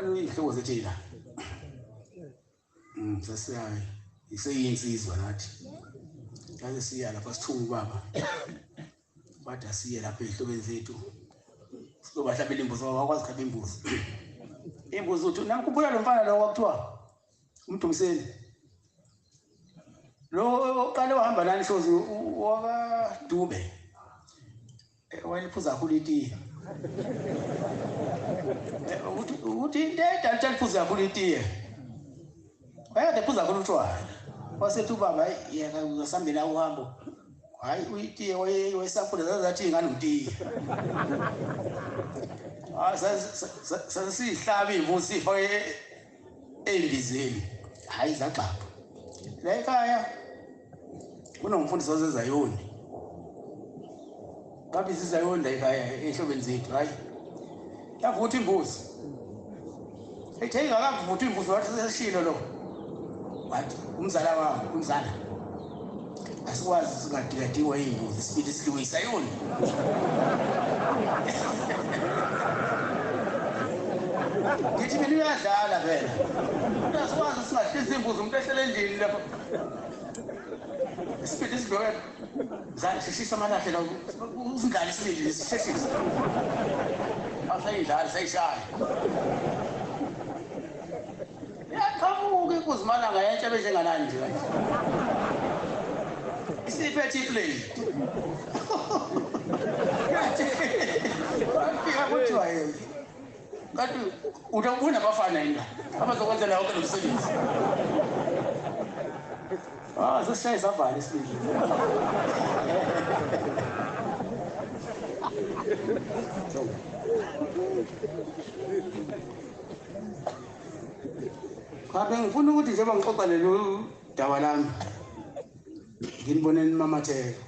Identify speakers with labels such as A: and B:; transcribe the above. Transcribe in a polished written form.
A: kufanele ihlobo zethina sasiyayi iseyinsizwa nathi yaze siya lapha sithunga ubaba bathi asiye lapha ezihlobeni zethu sizoba hlabela imbuzi wakwazi khaba imbuzi imbuzi uthi namkhumbula lo mfana lo kwakuthiwa uMdumiseni lo oqale wahamba nani shozi wakaDube wayiphuza kakhulu itiye uthi into edala iphuza kakhulu itiye wayekade ephuza kakhulu utshwala wasethi ubaba yeka uzasambela uhambo hayi uyitiye wayesaphula zathi ingane umtiye sasihlaba imbuzi sifake endizeni hayi zaxapha la ekhaya kunomfundisi waseZayoni babi siZayoni la ekhaya ehlobeni zethu hayi yavuthwa imbuzi ethe ingakavuthwa imbuzi wathi sesishilo lo wathi umzala wami umzala asikwazi singadikadiwa imbuzi sibili sidliwe iZayoni ngithi mina uyadlala phela asikwazi singahlisi imbuzi umuntu ehlele endlini lapha isibili sidliwe zani sishisa amalahle la uzingane isibili sisheshisa asayidlala sayishaya yaqhamuka imbuzi malanga yentsha benjenganani nje kanje isiphethe iplate afika kuthiwa yena kanti utawubona abafana yini abazokwenza lawo ke nomsebenzi sesishaye savala isibili Kabe ngifuna ukuthi njengoba ngixoxa lelo daba lami nginiboneni mamatheko